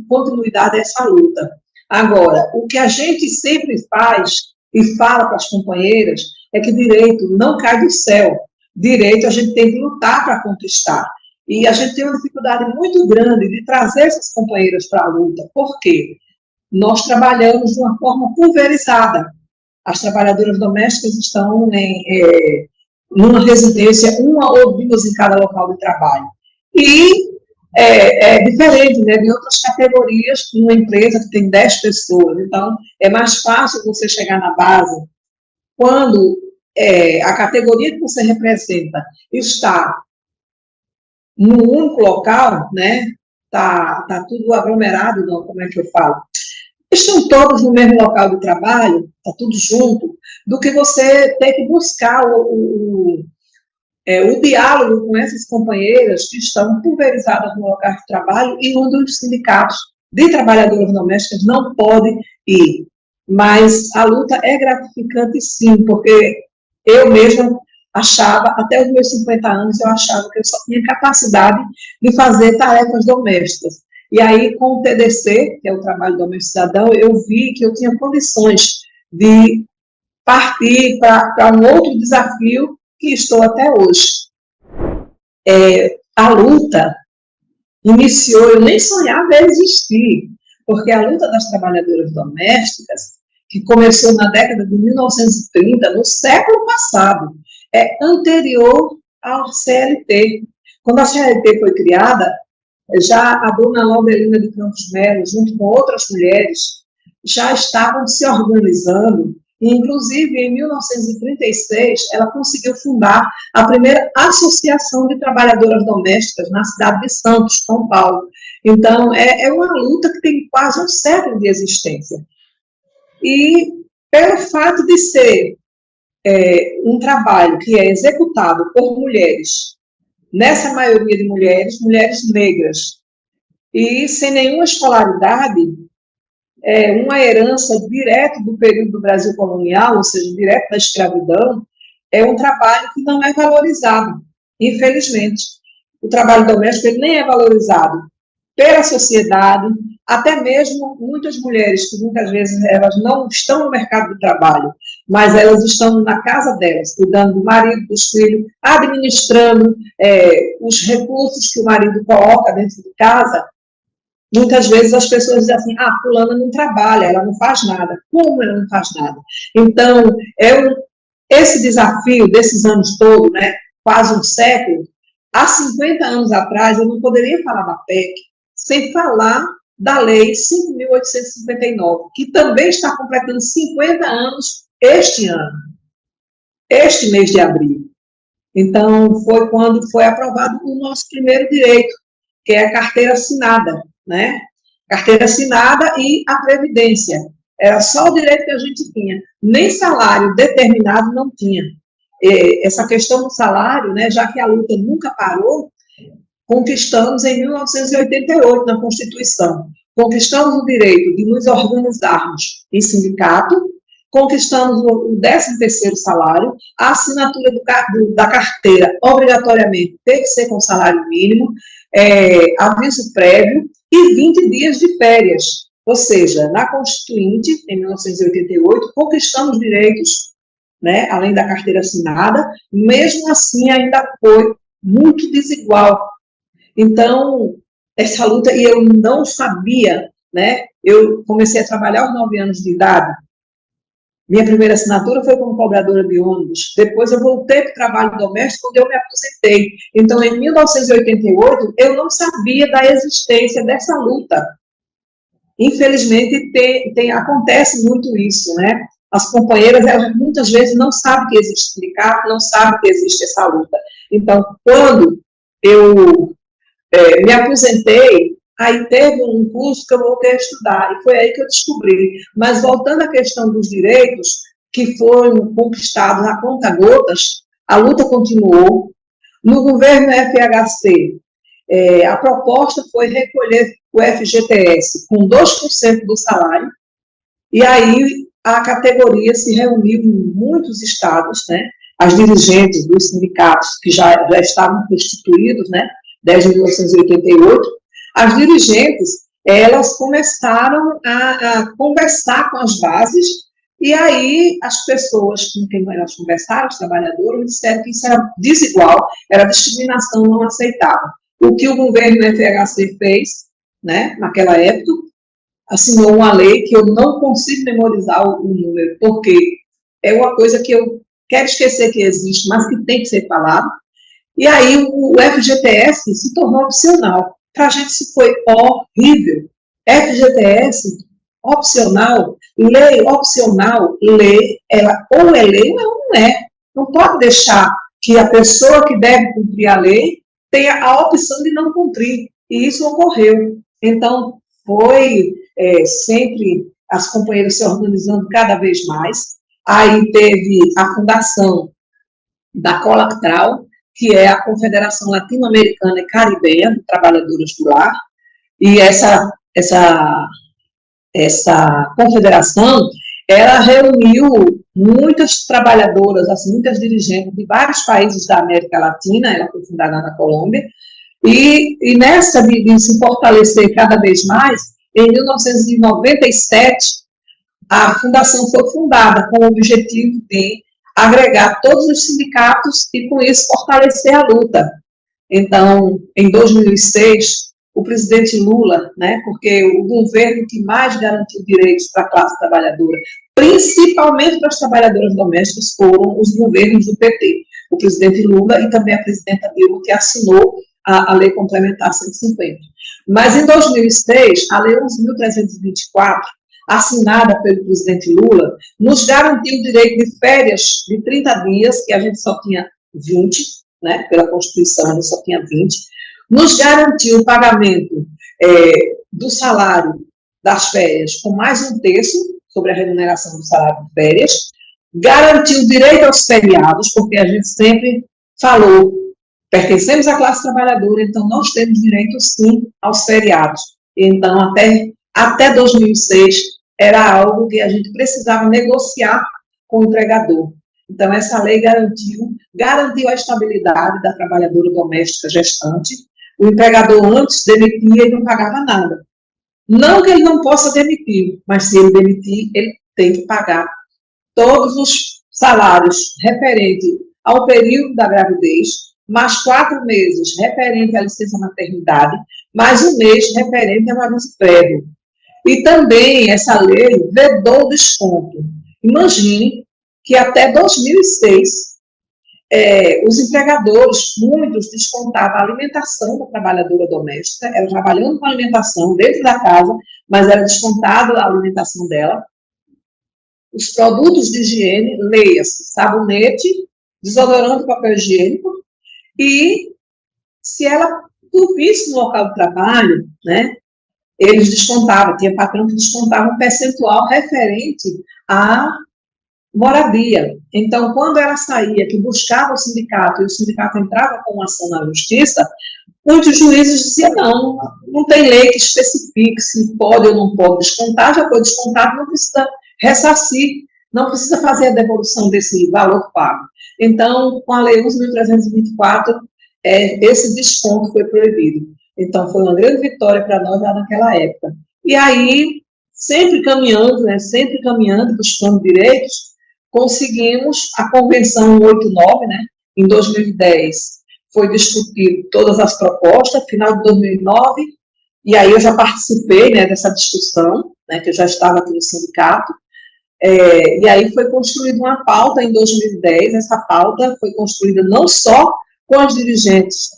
continuidade a essa luta. Agora, o que a gente sempre faz e fala para as companheiras é que direito não cai do céu. Direito a gente tem que lutar para conquistar. E a gente tem uma dificuldade muito grande de trazer essas companheiras para a luta. Por quê? Nós trabalhamos de uma forma pulverizada. As trabalhadoras domésticas estão numa residência, uma ou duas em cada local de trabalho. E é diferente, né, de outras categorias, numa empresa que tem 10 pessoas. Então, é mais fácil você chegar na base quando a categoria que você representa está num único local, né, tá tudo aglomerado, não, como é que eu falo? Estão todos no mesmo local de trabalho, está tudo junto, do que você ter que buscar o diálogo com essas companheiras que estão pulverizadas no local de trabalho e onde os sindicatos de trabalhadoras domésticas não podem ir. Mas a luta é gratificante, sim, porque eu mesma achava, até os meus 50 anos, eu achava que eu só tinha capacidade de fazer tarefas domésticas. E aí, com o TDC, que é o Trabalho Doméstico Cidadão, eu vi que eu tinha condições de partir para um outro desafio que estou até hoje. A luta iniciou, eu nem sonhava existir, porque a luta das trabalhadoras domésticas, que começou na década de 1930, no século passado, é anterior ao CLT. Quando a CLT foi criada, já a dona Laudelina de Campos Melo, junto com outras mulheres, já estavam se organizando, e, inclusive, em 1936, ela conseguiu fundar a primeira associação de trabalhadoras domésticas na cidade de Santos, São Paulo. Então, é uma luta que tem quase um século de existência. E, pelo fato de ser um trabalho que é executado por mulheres, nessa maioria de mulheres negras, e sem nenhuma escolaridade, uma herança direto do período do Brasil colonial, ou seja, direto da escravidão, é um trabalho que não é valorizado, infelizmente. O trabalho doméstico ele nem é valorizado pela sociedade, até mesmo muitas mulheres que muitas vezes elas não estão no mercado de trabalho, mas elas estão na casa delas, cuidando do marido, dos filhos, administrando os recursos que o marido coloca dentro de casa. Muitas vezes as pessoas dizem assim, fulana não trabalha, ela não faz nada. Como ela não faz nada? Então, esse desafio desses anos todos, né, quase um século, há 50 anos atrás, eu não poderia falar da PEC sem falar da Lei 5.859, que também está completando 50 anos este ano, este mês de abril. Então, foi quando foi aprovado o nosso primeiro direito, que é a carteira assinada, né? Carteira assinada e a previdência. Era só o direito que a gente tinha. Nem salário determinado não tinha. Essa questão do salário, né, já que a luta nunca parou, conquistamos em 1988, na Constituição. Conquistamos o direito de nos organizarmos em sindicato, conquistamos o 13º salário, a assinatura da carteira, obrigatoriamente, tem que ser com salário mínimo, aviso prévio e 20 dias de férias. Ou seja, na Constituinte, em 1988, conquistamos direitos, né, além da carteira assinada, mesmo assim ainda foi muito desigual. Então, essa luta, e eu não sabia, né, eu comecei a trabalhar aos 9 anos de idade. Minha primeira assinatura foi como cobradora de ônibus. Depois eu voltei para o trabalho doméstico quando eu me aposentei. Então, em 1988, eu não sabia da existência dessa luta. Infelizmente, acontece muito isso, né? As companheiras, elas muitas vezes não sabem que existe sindicato, não sabem que existe essa luta. Então, quando eu me aposentei, aí teve um curso que eu voltei a estudar, e foi aí que eu descobri. Mas voltando à questão dos direitos, que foram conquistados a conta-gotas, a luta continuou. No governo FHC, a proposta foi recolher o FGTS com 2% do salário, e aí a categoria se reuniu em muitos estados, né? As dirigentes dos sindicatos que já estavam constituídos, né? Desde 1988, as dirigentes, elas começaram a conversar com as bases, e aí as pessoas com quem elas conversaram, os trabalhadores, disseram que isso era desigual, era discriminação não aceitável. O que o governo FHC fez, né, naquela época, assinou uma lei que eu não consigo memorizar o número, porque é uma coisa que eu quero esquecer que existe, mas que tem que ser falado. E aí o FGTS se tornou opcional. Para a gente isso foi horrível. FGTS opcional, lei opcional, lei, ela ou é lei ou não é. Não pode deixar que a pessoa que deve cumprir a lei tenha a opção de não cumprir. E isso ocorreu. Então, foi sempre as companheiras se organizando cada vez mais. Aí teve a fundação da Colactral, que é a Confederação Latino-Americana e Caribenha de Trabalhadoras do Lar, e essa confederação, ela reuniu muitas trabalhadoras, assim, muitas dirigentes de vários países da América Latina, ela foi fundada na Colômbia, e nessa de se fortalecer cada vez mais, em 1997, a fundação foi fundada com o objetivo de agregar todos os sindicatos e, com isso, fortalecer a luta. Então, em 2006, o presidente Lula, né, porque o governo que mais garantiu direitos para a classe trabalhadora, principalmente para as trabalhadoras domésticas, foram os governos do PT. O presidente Lula e também a presidenta Dilma, que assinou a Lei Complementar 150. Mas, em 2006, a Lei 11.324, assinada pelo presidente Lula, nos garantiu o direito de férias de 30 dias, que a gente só tinha 20, né, pela Constituição a gente só tinha 20, nos garantiu o pagamento do salário das férias com mais 1/3 sobre a remuneração do salário de férias, garantiu o direito aos feriados, porque a gente sempre falou, pertencemos à classe trabalhadora, então nós temos direito, sim, aos feriados. Então, até 2006, era algo que a gente precisava negociar com o empregador. Então, essa lei garantiu a estabilidade da trabalhadora doméstica gestante. O empregador antes demitia e não pagava nada. Não que ele não possa demitir, mas se ele demitir, ele tem que pagar todos os salários referentes ao período da gravidez, mais 4 meses referente à licença maternidade, mais 1 mês referente ao aviso prévio. E também essa lei vedou o desconto. Imagine que até 2006, os empregadores, muitos descontavam a alimentação da trabalhadora doméstica, ela trabalhando com alimentação dentro da casa, mas era descontada a alimentação dela. Os produtos de higiene, leia-se, sabonete, desodorante, papel higiênico, e se ela dormisse no local de trabalho, né, eles descontavam, tinha patrão que descontava um percentual referente à moradia. Então, quando ela saía, que buscava o sindicato, e o sindicato entrava com uma ação na justiça, muitos juízes diziam, não tem lei que especifique se pode ou não pode descontar, já foi descontado, não precisa ressarcir, não precisa fazer a devolução desse valor pago. Então, com a Lei 11.324, esse desconto foi proibido. Então, foi uma grande vitória para nós já naquela época. E aí, sempre caminhando, buscando direitos, conseguimos a Convenção 189, né? Em 2010, foi discutido todas as propostas, final de 2009, e aí eu já participei, né, dessa discussão, né, que eu já estava aqui no sindicato, e aí foi construída uma pauta em 2010, essa pauta foi construída não só com os dirigentes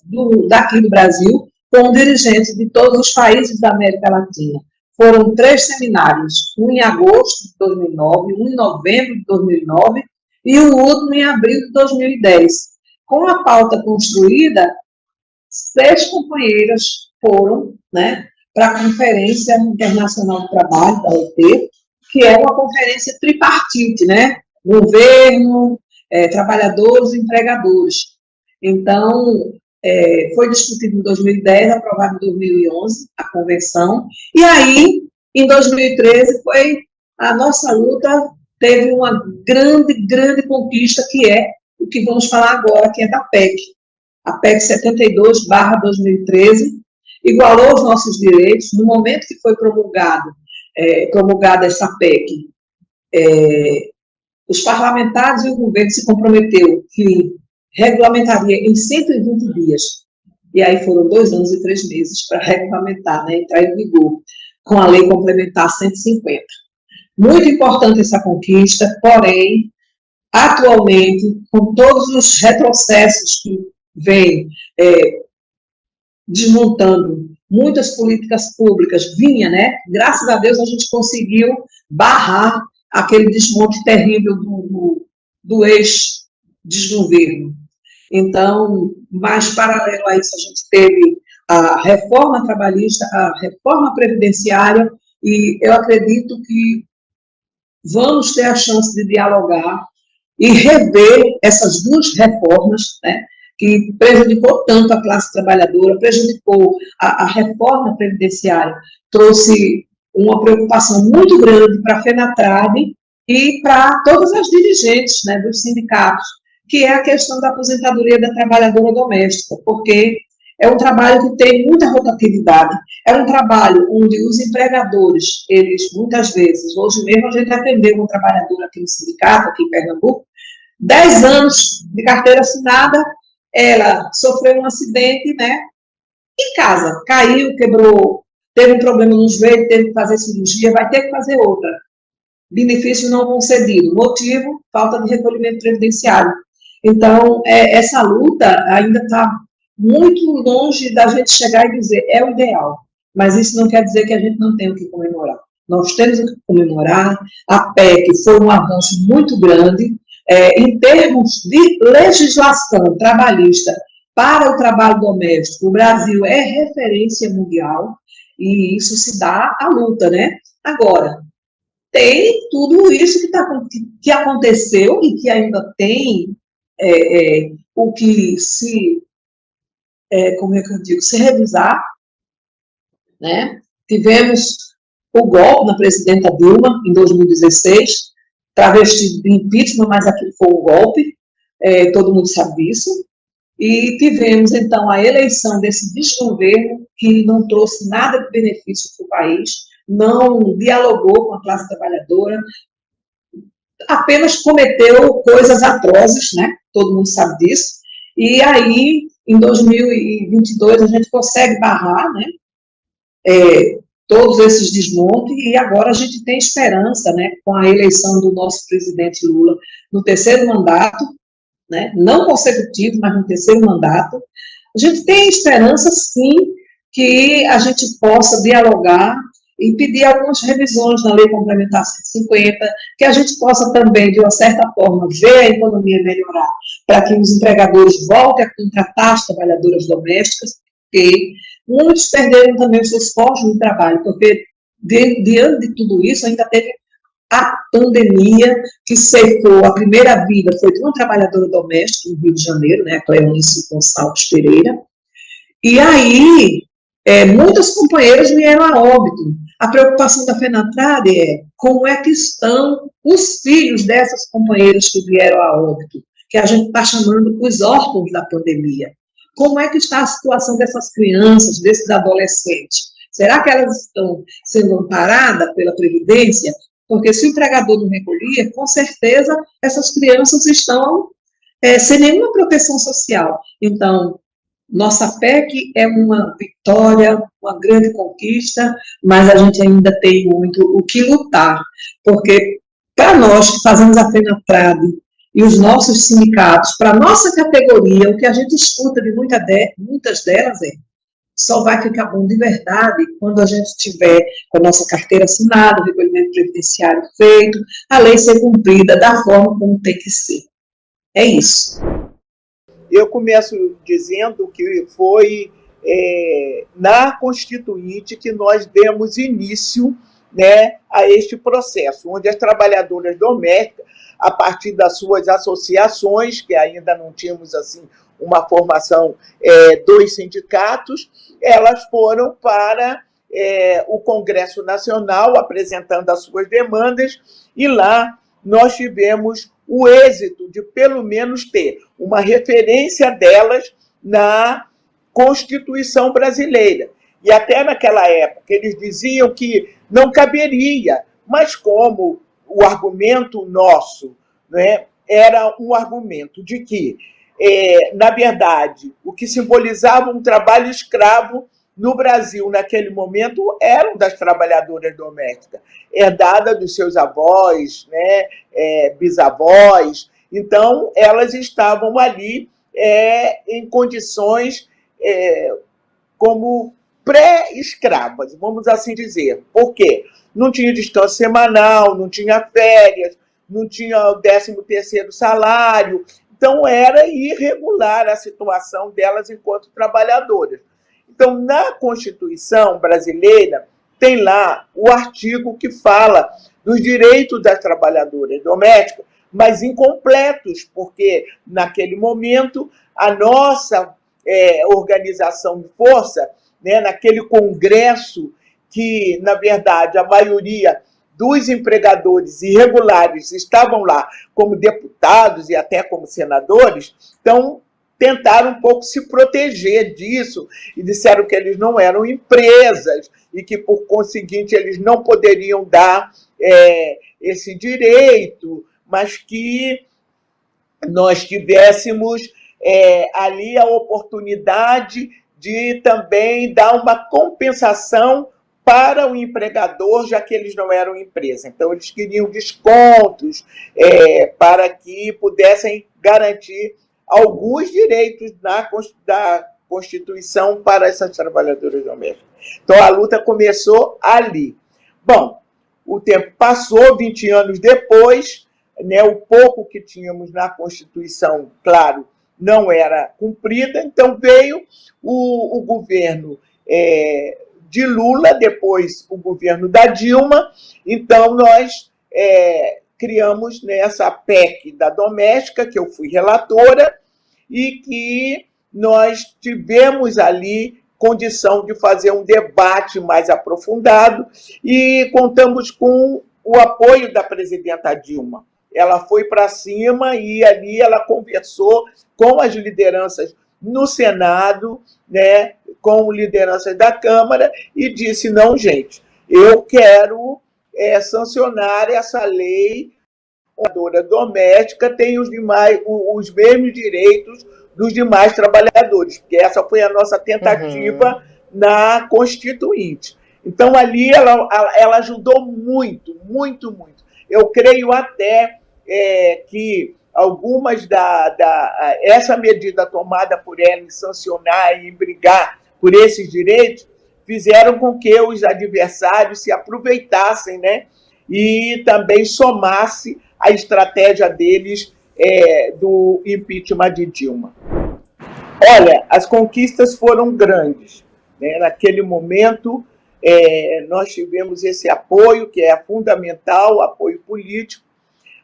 daqui do Brasil, com dirigentes de todos os países da América Latina. Foram 3 seminários, um em agosto de 2009, um em novembro de 2009 e o último em abril de 2010. Com a pauta construída, 6 companheiras foram, né, para a Conferência Internacional do Trabalho, da OIT, que é uma conferência tripartite, né, governo, trabalhadores e empregadores. Então, foi discutido em 2010, aprovado em 2011, a convenção, e aí, em 2013, a nossa luta teve uma grande, grande conquista, que é o que vamos falar agora, que é da PEC. A PEC 72/2013 igualou os nossos direitos. No momento que foi promulgada essa PEC, os parlamentares e o governo se comprometeu que regulamentaria em 120 dias. E aí foram 2 anos e 3 meses para regulamentar, né, entrar em vigor, com a lei complementar 150. Muito importante essa conquista, porém, atualmente, com todos os retrocessos que vêm desmontando muitas políticas públicas, graças a Deus a gente conseguiu barrar aquele desmonte terrível do ex-desgoverno. Então, mais paralelo a isso, a gente teve a reforma trabalhista, a reforma previdenciária, e eu acredito que vamos ter a chance de dialogar e rever essas 2 reformas, né, que prejudicou tanto a classe trabalhadora, prejudicou a reforma previdenciária, trouxe uma preocupação muito grande para a FENATRAB e para todas as dirigentes, né, dos sindicatos, que é a questão da aposentadoria da trabalhadora doméstica, porque é um trabalho que tem muita rotatividade, é um trabalho onde os empregadores, eles muitas vezes, hoje mesmo a gente atendeu uma trabalhadora aqui no sindicato, aqui em Pernambuco, 10 anos de carteira assinada, ela sofreu um acidente, né, em casa, caiu, quebrou, teve um problema no joelho, teve que fazer cirurgia, vai ter que fazer outra. Benefício não concedido. Motivo, falta de recolhimento previdenciário. Então, essa luta ainda está muito longe da gente chegar e dizer, é o ideal. Mas isso não quer dizer que a gente não tem o que comemorar. Nós temos o que comemorar. A PEC foi um avanço muito grande. Em termos de legislação trabalhista para o trabalho doméstico, o Brasil é referência mundial e isso se dá à luta, né? Agora, tem tudo isso que aconteceu e que ainda tem o que se revisar, né? Tivemos o golpe na presidenta Dilma em 2016, travestido de impeachment, mas aquilo foi um golpe, todo mundo sabe disso, e tivemos, então, a eleição desse desgoverno que não trouxe nada de benefício para o país, não dialogou com a classe trabalhadora, apenas cometeu coisas atrozes, né? Todo mundo sabe disso. E aí, em 2022, a gente consegue barrar, né? Todos esses desmontes, e agora a gente tem esperança, né? Com a eleição do nosso presidente Lula no terceiro mandato, né? Não consecutivo, mas no terceiro mandato, a gente tem esperança, sim, que a gente possa dialogar e pedir algumas revisões na Lei Complementar 150, que a gente possa também, de uma certa forma, ver a economia melhorar, para que os empregadores voltem a contratar as trabalhadoras domésticas, porque muitos perderam também os seus postos de trabalho, porque diante de tudo isso, ainda teve a pandemia que ceifou a primeira vida, foi de uma trabalhadora doméstica no Rio de Janeiro, né, a Cleonice Gonçalves Pereira, e aí muitas companheiras vieram a óbito. A preocupação da FENATRAD é como é que estão os filhos dessas companheiras que vieram a óbito, que a gente está chamando os órfãos da pandemia. Como é que está a situação dessas crianças, desses adolescentes? Será que elas estão sendo amparadas pela Previdência? Porque se o empregador não recolher, com certeza essas crianças estão sem nenhuma proteção social. Então, nossa PEC é uma vitória, uma grande conquista, mas a gente ainda tem muito o que lutar, porque para nós que fazemos a FENATRAD e os nossos sindicatos, para a nossa categoria, o que a gente escuta de muitas delas só vai ficar bom de verdade quando a gente tiver com a nossa carteira assinada, o recolhimento previdenciário feito, a lei ser cumprida da forma como tem que ser. É isso. Eu começo dizendo que foi na Constituinte que nós demos início, né, a este processo, onde as trabalhadoras domésticas, a partir das suas associações, que ainda não tínhamos assim uma formação dos sindicatos, elas foram para o Congresso Nacional apresentando as suas demandas, e lá nós tivemos o êxito de, pelo menos, ter uma referência delas na Constituição brasileira. E até naquela época eles diziam que não caberia, mas como o argumento nosso, né, era um argumento de que, na verdade, o que simbolizava um trabalho escravo no Brasil, naquele momento, eram das trabalhadoras domésticas, herdada dos seus avós, né, bisavós. Então, elas estavam ali em condições como pré-escravas, vamos assim dizer. Por quê? Não tinha descanso semanal, não tinha férias, não tinha o 13º salário. Então, era irregular a situação delas enquanto trabalhadoras. Então, na Constituição brasileira, tem lá o artigo que fala dos direitos das trabalhadoras domésticas, mas incompletos, porque, naquele momento, a nossa organização de força, né, naquele congresso que, na verdade, a maioria dos empregadores irregulares estavam lá como deputados e até como senadores, então tentaram um pouco se proteger disso e disseram que eles não eram empresas e que, por conseguinte, eles não poderiam dar esse direito, mas que nós tivéssemos ali a oportunidade de também dar uma compensação para o empregador, já que eles não eram empresa. Então, eles queriam descontos para que pudessem garantir alguns direitos da Constituição para essas trabalhadoras domésticas. Então, a luta começou ali. Bom, o tempo passou, 20 anos depois, né, o pouco que tínhamos na Constituição, claro, não era cumprida, então veio o governo de Lula, depois o governo da Dilma, então nós criamos essa PEC da doméstica, que eu fui relatora, e que nós tivemos ali condição de fazer um debate mais aprofundado e contamos com o apoio da presidenta Dilma. Ela foi para cima e ali ela conversou com as lideranças no Senado, né, com lideranças da Câmara, e disse, não, gente, eu quero sancionar essa lei trabalhadora doméstica tem os mesmos direitos dos demais trabalhadores, porque essa foi a nossa tentativa na Constituinte. Então, ali ela ajudou muito, muito, muito. Eu creio até que algumas essa medida tomada por ela em sancionar e em brigar por esses direitos fizeram com que os adversários se aproveitassem, né, e também somasse a estratégia deles do impeachment de Dilma. Olha, as conquistas foram grandes, né? Naquele momento, nós tivemos esse apoio, que é fundamental, apoio político,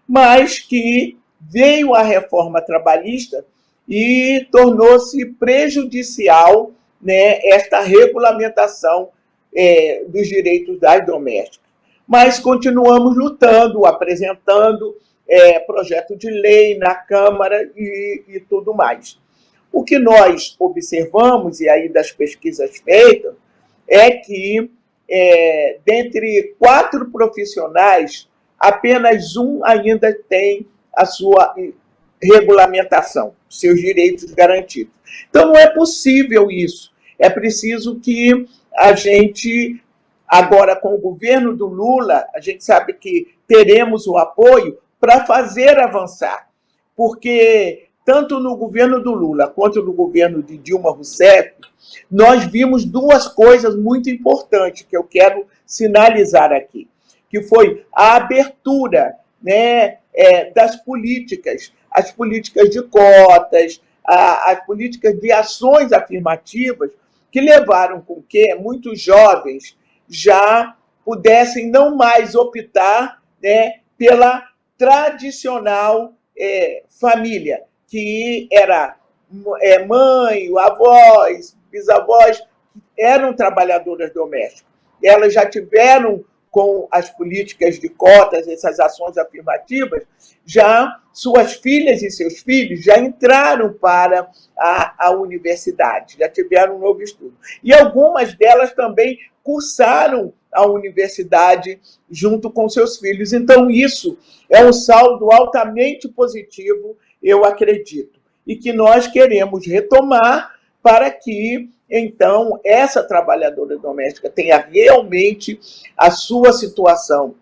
mas que veio a reforma trabalhista e tornou-se prejudicial, né, esta regulamentação dos direitos das domésticas. Mas continuamos lutando, apresentando projeto de lei na Câmara e tudo mais. O que nós observamos, e aí das pesquisas feitas, é que, dentre 4 profissionais, apenas um ainda tem a sua regulamentação, seus direitos garantidos. Então, não é possível isso. É preciso que a gente, agora com o governo do Lula, a gente sabe que teremos o apoio para fazer avançar, porque tanto no governo do Lula quanto no governo de Dilma Rousseff, nós vimos 2 coisas muito importantes que eu quero sinalizar aqui, que foi a abertura, né, das políticas, as políticas de cotas, as políticas de ações afirmativas, que levaram com que muitos jovens já pudessem não mais optar, né, pela tradicional família, que era mãe, avós, bisavós, eram trabalhadoras domésticas. Elas já tiveram, com as políticas de cotas, essas ações afirmativas, já suas filhas e seus filhos já entraram para a universidade, já tiveram um novo estudo. E algumas delas também cursaram a universidade junto com seus filhos. Então, isso é um saldo altamente positivo, eu acredito, e que nós queremos retomar para que, então, essa trabalhadora doméstica tenha realmente a sua situação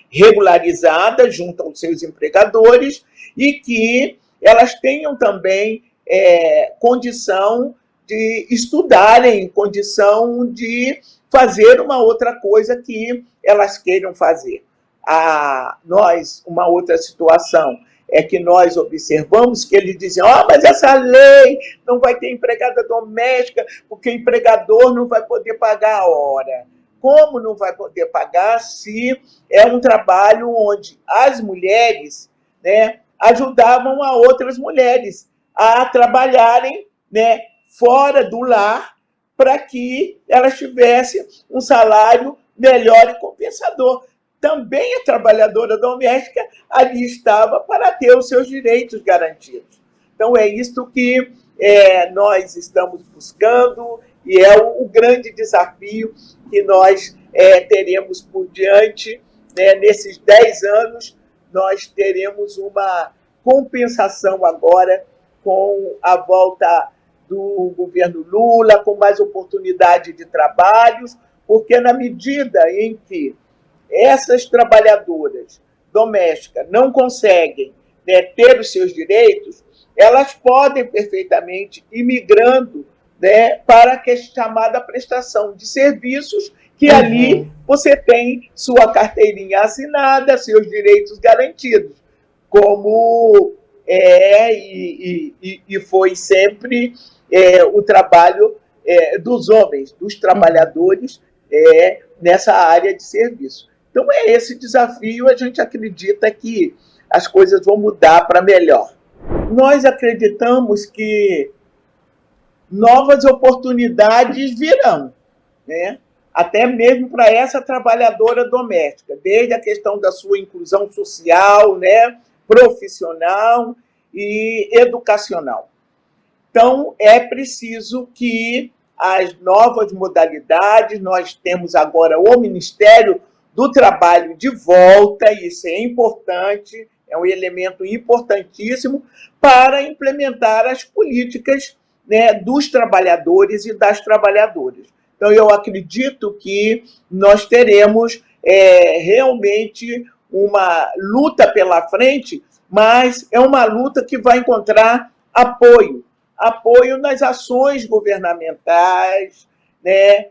regularizada junto aos seus empregadores e que elas tenham também condição de estudarem, condição de fazer uma outra coisa que elas queiram fazer. Uma outra situação é que nós observamos que eles dizem: mas essa lei não vai ter empregada doméstica porque o empregador não vai poder pagar a hora. Como não vai poder pagar se é um trabalho onde as mulheres, né, ajudavam a outras mulheres a trabalharem, né, fora do lar para que elas tivessem um salário melhor e compensador. Também a trabalhadora doméstica ali estava para ter os seus direitos garantidos. Então, é isso que nós estamos buscando e é o grande desafio que nós teremos por diante. Né? Nesses 10 anos, nós teremos uma compensação agora com a volta do governo Lula, com mais oportunidade de trabalhos, porque na medida em que essas trabalhadoras domésticas não conseguem, né, ter os seus direitos, elas podem perfeitamente ir migrando, né, para a chamada prestação de serviços, que ali você tem sua carteirinha assinada, seus direitos garantidos, como e foi sempre o trabalho dos homens, dos trabalhadores nessa área de serviço. Então, é esse desafio, a gente acredita que as coisas vão mudar para melhor. Nós acreditamos que novas oportunidades virão, né? Até mesmo para essa trabalhadora doméstica, desde a questão da sua inclusão social, né, profissional e educacional. Então, é preciso que as novas modalidades, nós temos agora o Ministério do trabalho de volta, isso é importante, é um elemento importantíssimo para implementar as políticas, né, dos trabalhadores e das trabalhadoras. Então, eu acredito que nós teremos realmente uma luta pela frente, mas é uma luta que vai encontrar apoio nas ações governamentais, né,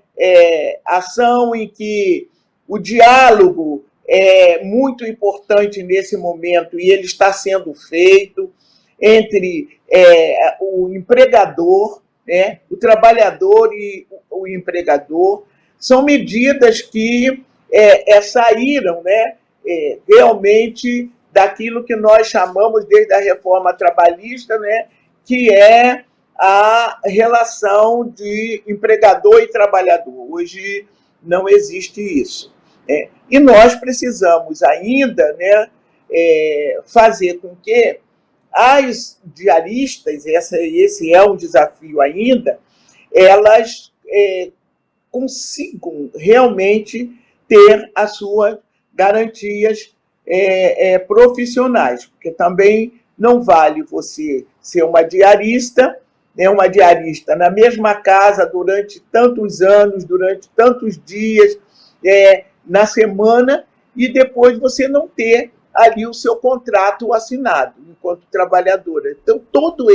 ação em que o diálogo é muito importante nesse momento e ele está sendo feito entre o empregador, né, o trabalhador e o empregador. São medidas que saíram, né, realmente daquilo que nós chamamos desde a reforma trabalhista, né, que é a relação de empregador e trabalhador. Hoje não existe isso. E nós precisamos ainda, né, fazer com que as diaristas, esse é um desafio ainda, elas consigam realmente ter as suas garantias profissionais, porque também não vale você ser uma diarista na mesma casa durante tantos anos, durante tantos dias na semana, e depois você não ter ali o seu contrato assinado enquanto trabalhadora. Então, todos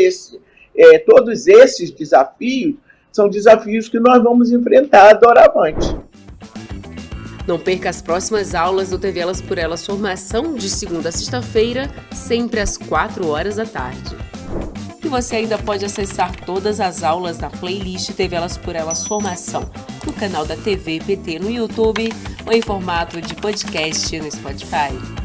esses desafios são desafios que nós vamos enfrentar doravante. Não perca as próximas aulas do TV Elas por Elas Formação, de segunda a sexta-feira, sempre às 4h da tarde. E você ainda pode acessar todas as aulas da playlist TV Elas por Elas Formação no canal da TV PT no YouTube ou em formato de podcast no Spotify.